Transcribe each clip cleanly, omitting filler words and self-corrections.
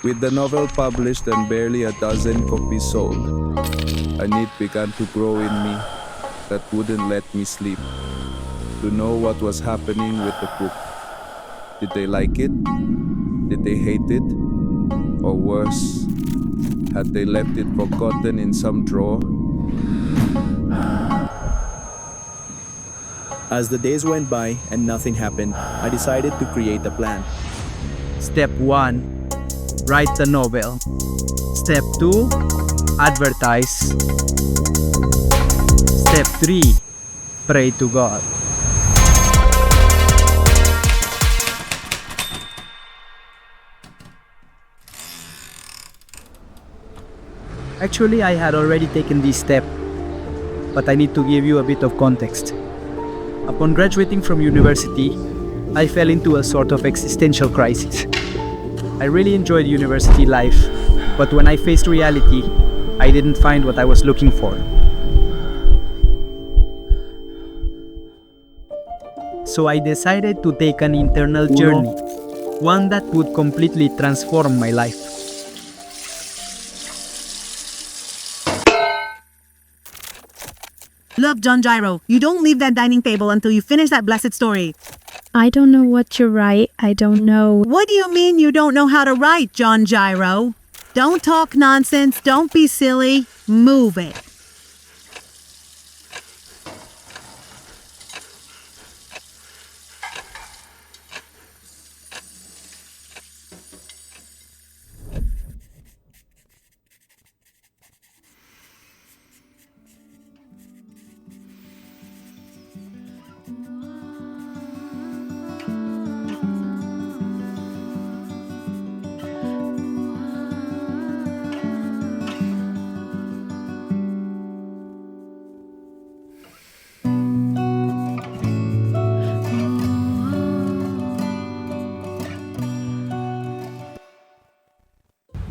With the novel published and barely a dozen copies sold, a need began to grow in me that wouldn't let me sleep. To know what was happening with the book. Did they like it? Did they hate it? Or worse, had they left it forgotten in some drawer? As the days went by and nothing happened, I decided to create a plan. Step 1. Write the novel. Step 2. Advertise. Step 3. Pray to God. Actually, I had already taken this step, but I need to give you a bit of context. Upon graduating from university, I fell into a sort of existential crisis. I really enjoyed university life, but when I faced reality, I didn't find what I was looking for. So I decided to take an internal journey, one that would completely transform my life. Look, John Gyro, you don't leave that dining table until you finish that blessed story. I don't know what to write. I don't know. What do you mean you don't know how to write, John Gyro? Don't talk nonsense. Don't be silly. Move it.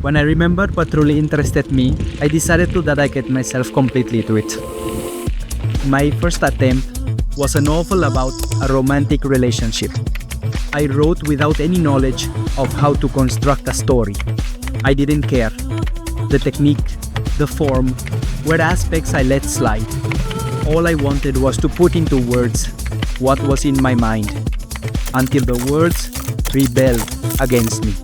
When I remembered what truly interested me, I decided to dedicate myself completely to it. My first attempt was a novel about a romantic relationship. I wrote without any knowledge of how to construct a story. I didn't care. The technique, the form, were aspects I let slide. All I wanted was to put into words what was in my mind, until the words rebelled against me.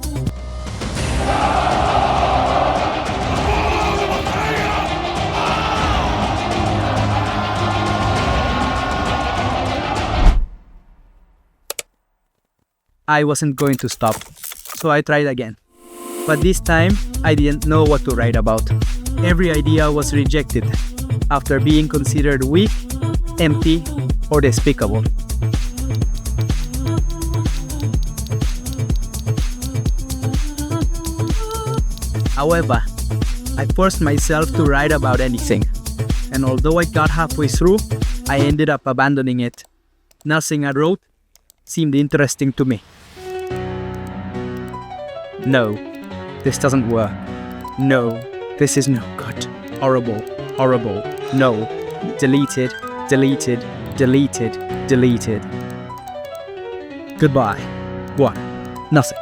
I wasn't going to stop, so I tried again. But this time, I didn't know what to write about. Every idea was rejected, after being considered weak, empty, or despicable. However, I forced myself to write about anything, and although I got halfway through, I ended up abandoning it. Nothing I wrote seemed interesting to me. No, this doesn't work. No, this is no good. Horrible, horrible. No, deleted, deleted, deleted, deleted. Goodbye. What? Nothing.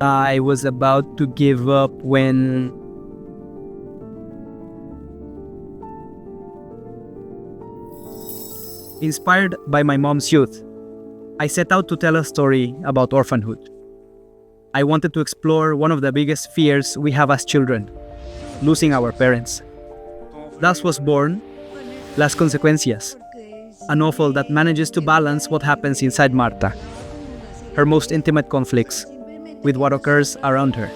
I was about to give up when inspired by my mom's youth, I set out to tell a story about orphanhood. I wanted to explore one of the biggest fears we have as children, losing our parents. Thus was born Las Consecuencias, a novel that manages to balance what happens inside Marta, her most intimate conflicts, with what occurs around her.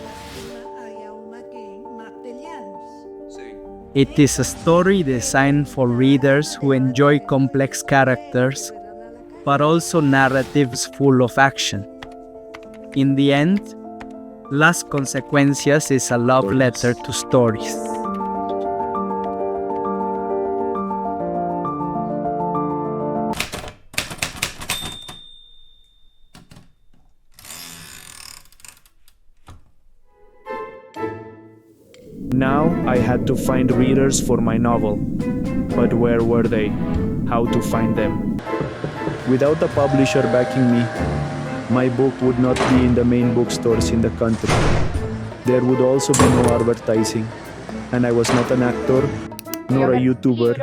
It is a story designed for readers who enjoy complex characters, but also narratives full of action. In the end, Las Consecuencias is a love letter to stories. Now I had to find readers for my novel. But where were they? How to find them? Without a publisher backing me, my book would not be in the main bookstores in the country. There would also be no advertising, and I was not an actor, nor a YouTuber,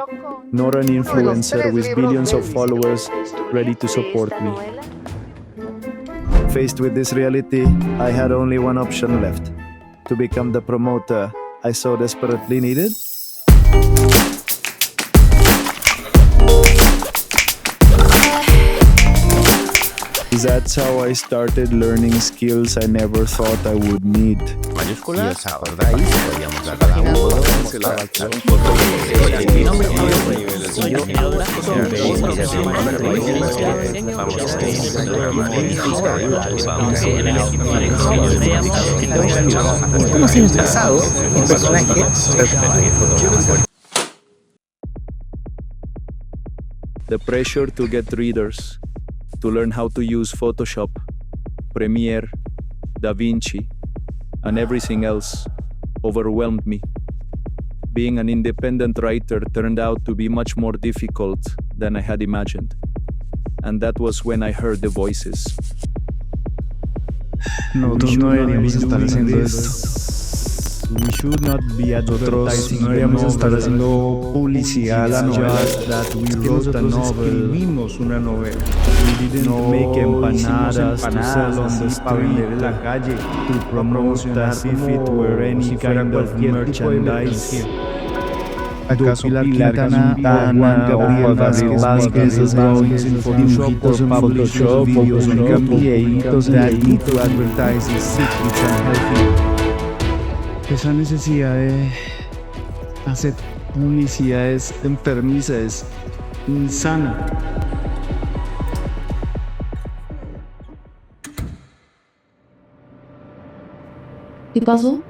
nor an influencer with billions of followers ready to support me. Faced with this reality, I had only one option left: to become the promoter I so desperately needed. That's how I started learning skills I never thought I would need. Mayúsculas, acordáis, podíamos dar cada uno. Estamos interesados en personajes. The pressure to get readers, to learn how to use Photoshop, Premiere, DaVinci, and everything else overwhelmed me. Being an independent writer turned out to be much more difficult than I had imagined. And that was when I heard the voices. Nosotros no deberíamos estar haciendo esto. Nosotros no deberíamos estar haciendo publicidad a la novela. Nosotros escribimos una novela. No empanadas para vender en la calle, promocionar como si fuera cualquier tipo de mercancía. ¿Acaso Pilar Quintana, Juan Gabriel Vázquez, dibujitos en Photoshop, publican videitos that need to advertise is secrets and healthy? Esa necesidad de hacer publicidad es enfermiza, es insana. ¿Qué pasó?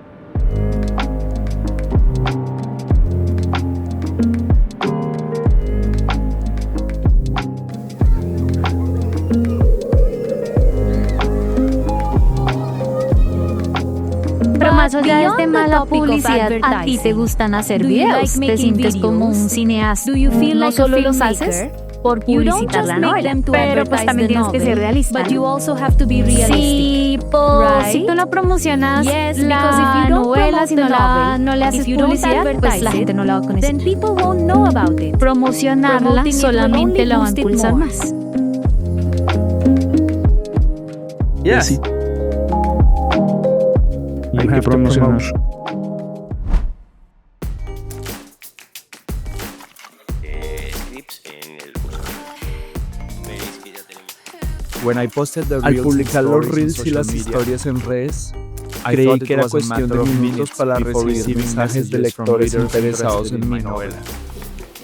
Pero más allá de este mala publicidad, ¿a ti te gustan hacer videos? ¿Te sientes como un cineasta? ¿No solo los haces por publicitar la novela? Pero pues también tienes que ser realista, ¿no? Sí, pues si tú no promocionas la novela, si no le haces publicidad, pues la gente no la va a conocer. Promocionarla solamente la va a impulsar más. Yes. Hay que promocionar. When I posted the Al reels publicar and los stories reels on y las social media, historias en redes, I creí thought que it era was a cuestión matter de of minutos minutes para before recibir receiving mensajes de messages from lectores readers interesados interested en mi my novela.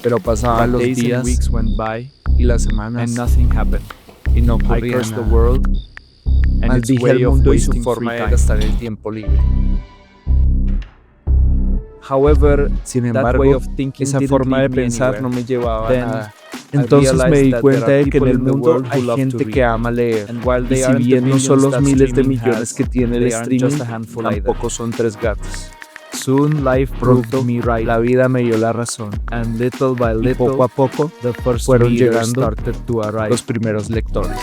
Pero pasaban los Days and días weeks went by y las semanas and nothing happened. y no I ocurría cursed the nada. world and its Maldije way el of mundo y su wasting forma free de time. gastar el tiempo libre. However, Sin that embargo, way of thinking esa didn't forma de lead me pensar anywhere. no me llevaba a Then, nada. I Entonces me realized di that cuenta there are de que en people el in the mundo world who hay love to gente read. que ama leer. And while Y they si aren't the bien no millions son los that miles de streaming millones has, que tiene el they aren't streaming, just a handful either. tampoco son tres gatos. Soon life proved Pronto, me right, la vida me dio la razón. and little by Y little, poco a poco the first fueron readers llegando started to arrive. los primeros lectores.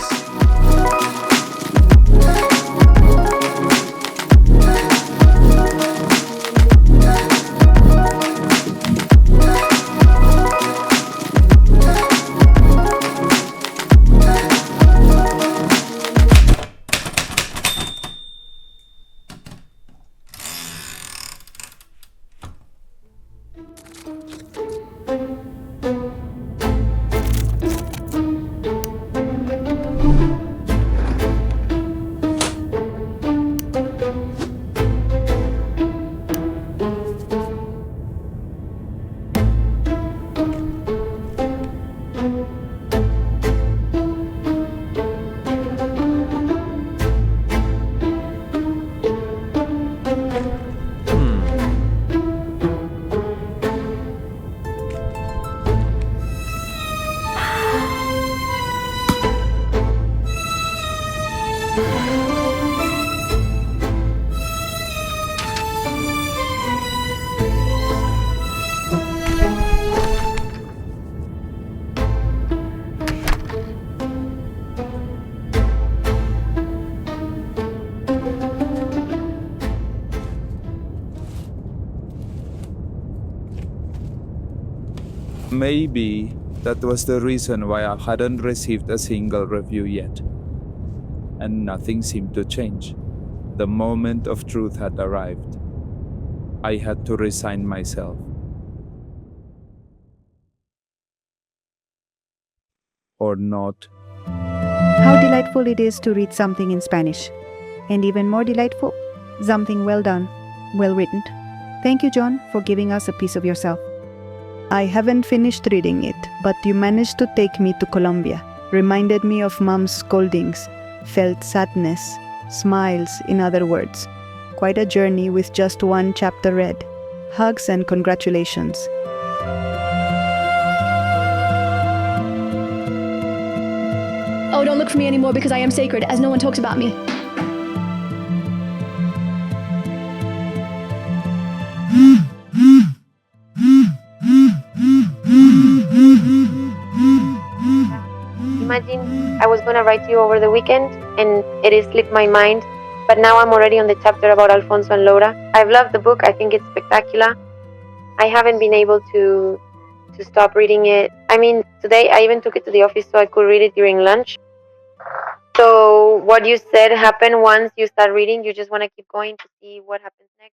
Maybe that was the reason why I hadn't received a single review yet. And nothing seemed to change. The moment of truth had arrived. I had to resign myself. Or not. How delightful it is to read something in Spanish. And even more delightful, something well done, well written. Thank you, John, for giving us a piece of yourself. I haven't finished reading it, but you managed to take me to Colombia, reminded me of Mom's scoldings, felt sadness, smiles, in other words. Quite a journey with just one chapter read. Hugs and congratulations. Oh, don't look for me anymore because I am sacred, as no one talks about me. Imagine I was gonna write to you over the weekend and it has slipped my mind, but now I'm already on the chapter about Alfonso and Laura. I've loved the book, I think it's spectacular. I haven't been able to stop reading it. I mean, today I even took it to the office so I could read it during lunch. So what you said happened once you start reading, you just want to keep going to see what happens next.